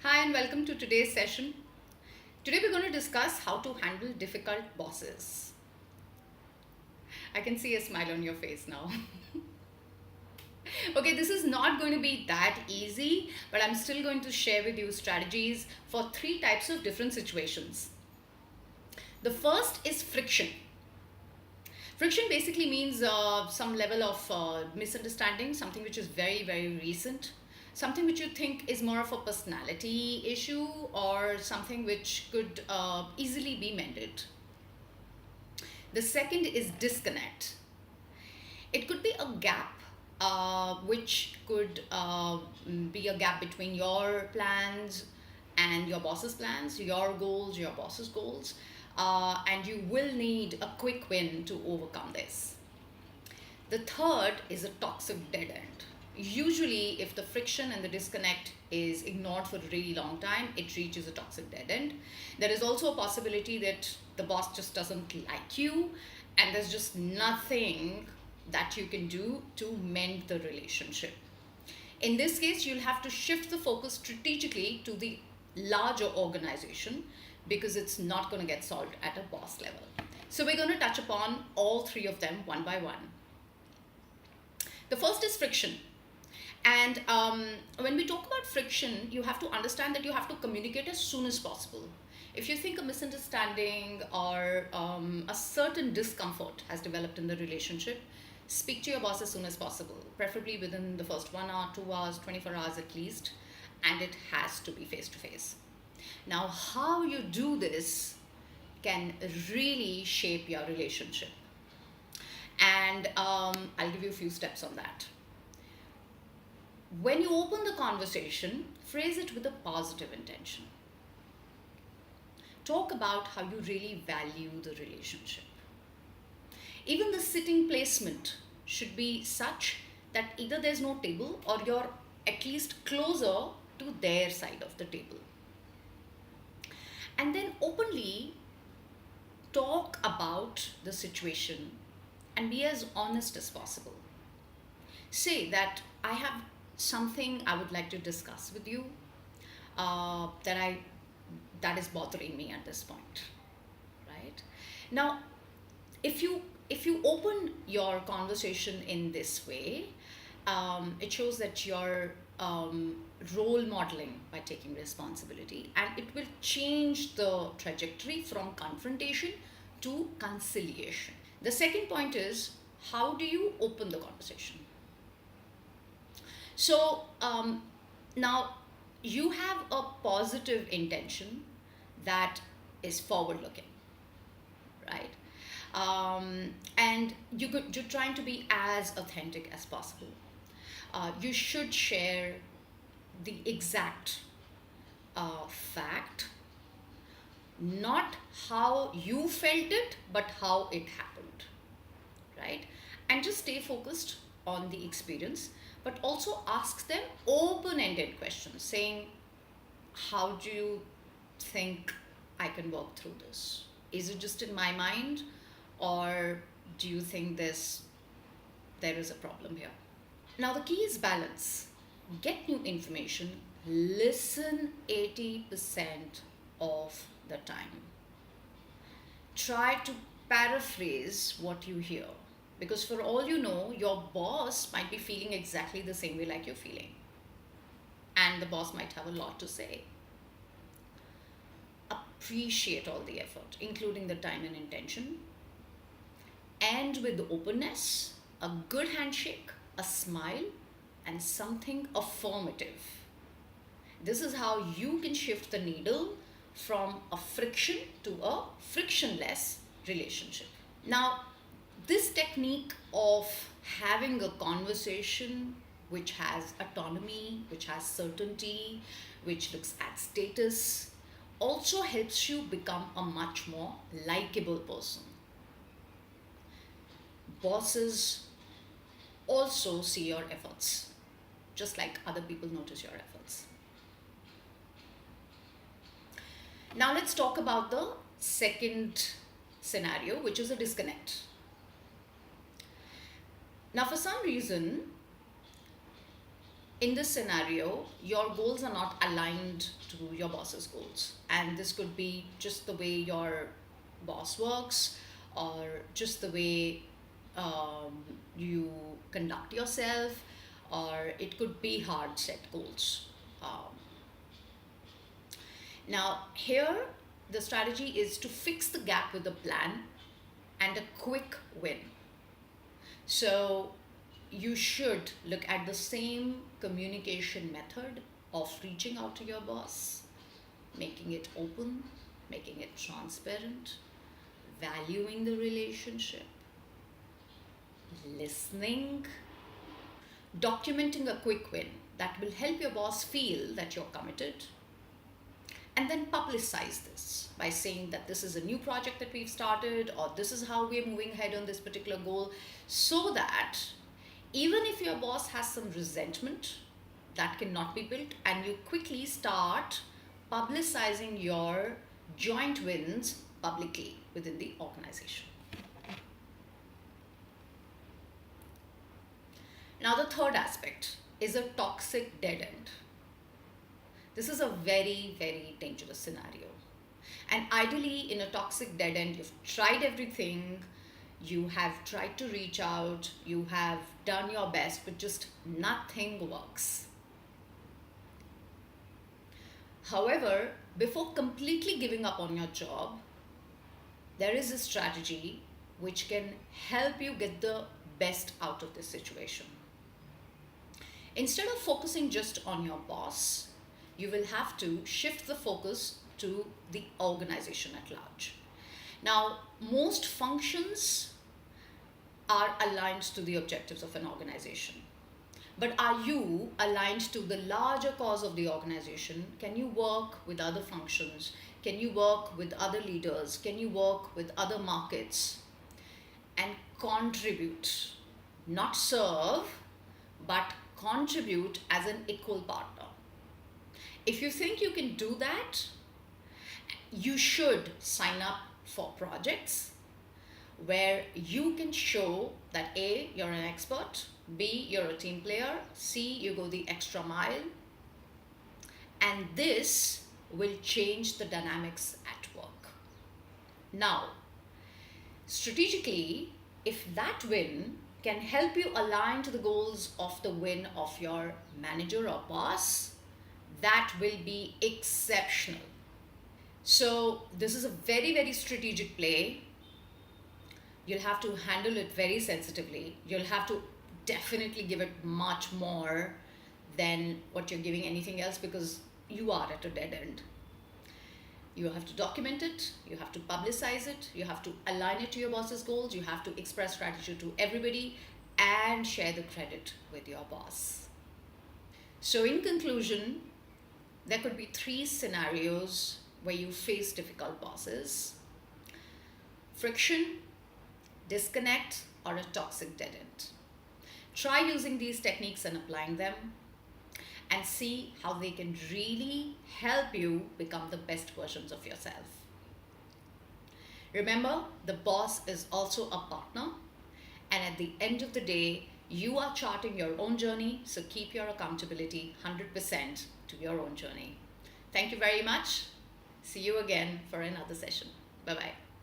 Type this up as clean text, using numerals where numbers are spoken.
Hi and welcome to today's session. Today we're going to discuss how to handle difficult bosses. I can see a smile on your face now. Okay, this is not going to be that easy, but I'm still going to share with you strategies for three types of different situations. The first is friction. Friction basically means some level of misunderstanding, something which is very, very recent, something which you think is more of a personality issue or something which could easily be mended. The second is disconnect. It could be a gap, which could be a gap between your plans and your boss's plans, your goals, your boss's goals, and you will need a quick win to overcome this. The third is a toxic dead end. Usually, if the friction and the disconnect is ignored for a really long time, it reaches a toxic dead end. There is also a possibility that the boss just doesn't like you, and there's just nothing that you can do to mend the relationship. In this case, you'll have to shift the focus strategically to the larger organization because it's not going to get solved at a boss level. So, we're going to touch upon all three of them one by one. The first is friction. And when we talk about friction, you have to understand that you have to communicate as soon as possible. If you think a misunderstanding or a certain discomfort has developed in the relationship, speak to your boss as soon as possible, preferably within the first 1 hour, 2 hours, 24 hours at least, and it has to be face to face. Now, how you do this can really shape your relationship. And I'll give you a few steps on that. When you open the conversation, phrase it with a positive intention. Talk about how you really value the relationship. Even the sitting placement should be such that either there's no table or you're at least closer to their side of the table. And then openly talk about the situation and be as honest as possible. Say that I have something I would like to discuss with you that is bothering me at this point, right? Now, if you open your conversation in this way, it shows that you're role modeling by taking responsibility, and it will change the trajectory from confrontation to conciliation. The second point is, how do you open the conversation? So now you have a positive intention that is forward looking, right? And you're trying to be as authentic as possible. You should share the exact fact, not how you felt it, but how it happened, right? And just stay focused on the experience, but also ask them open-ended questions saying, how do you think I can work through this? Is it just in my mind, or do you think there is a problem here? Now, the key is balance. Get new information, listen 80% of the time. Try to paraphrase what you hear, because for all you know, your boss might be feeling exactly the same way like you're feeling, and the boss might have a lot to say. Appreciate all the effort, including the time and intention. End with openness, a good handshake, a smile, and something affirmative. This is how you can shift the needle from a friction to a frictionless relationship. Now, this technique of having a conversation which has autonomy, which has certainty, which looks at status, also helps you become a much more likable person. Bosses also see your efforts, just like other people notice your efforts. Now, let's talk about the second scenario, which is a disconnect. Now, for some reason, In this scenario, your goals are not aligned to your boss's goals. And this could be just the way your boss works, or just the way you conduct yourself, or it could be hard set goals. Um, Now, here the strategy is to fix the gap with a plan and a quick win. So, you should look at the same communication method of reaching out to your boss, making it open, making it transparent, valuing the relationship, listening, documenting a quick win that will help your boss feel that you're committed, and then publicize this by saying that this is a new project that we've started, or this is how we're moving ahead on this particular goal, so that even if your boss has some resentment, that cannot be built, and you quickly start publicizing your joint wins publicly within the organization. Now, the third aspect is a toxic dead end. This is a very, very dangerous scenario. And ideally, in a toxic dead end, you've tried everything, you have tried to reach out, you have done your best, but just nothing works. However, before completely giving up on your job, there is a strategy which can help you get the best out of this situation. Instead of focusing just on your boss, you will have to shift the focus to the organization at large. Now, most functions are aligned to the objectives of an organization. But are you aligned to the larger cause of the organization? Can you work with other functions? Can you work with other leaders? Can you work with other markets and contribute? Not serve, but contribute as an equal partner. If you think you can do that, you should sign up for projects where you can show that A, you're an expert, B, you're a team player, C, you go the extra mile, and this will change the dynamics at work. Now, strategically, if that win can help you align to the goals of the win of your manager or boss, that will be exceptional. So this is a very, very strategic play. You'll have to handle it very sensitively. You'll have to definitely give it much more than what you're giving anything else, because you are at a dead end. You have to document it, you have to publicize it, you have to align it to your boss's goals, you have to express gratitude to everybody, and share the credit with your boss. So in conclusion, there could be 3 scenarios where you face difficult bosses: friction, disconnect, or a toxic dead end. Try using these techniques and applying them, and see how they can really help you become the best versions of yourself. Remember, the boss is also a partner, and at the end of the day, you are charting your own journey, so keep your accountability 100% to your own journey. Thank you very much. See you again for another session. Bye-bye.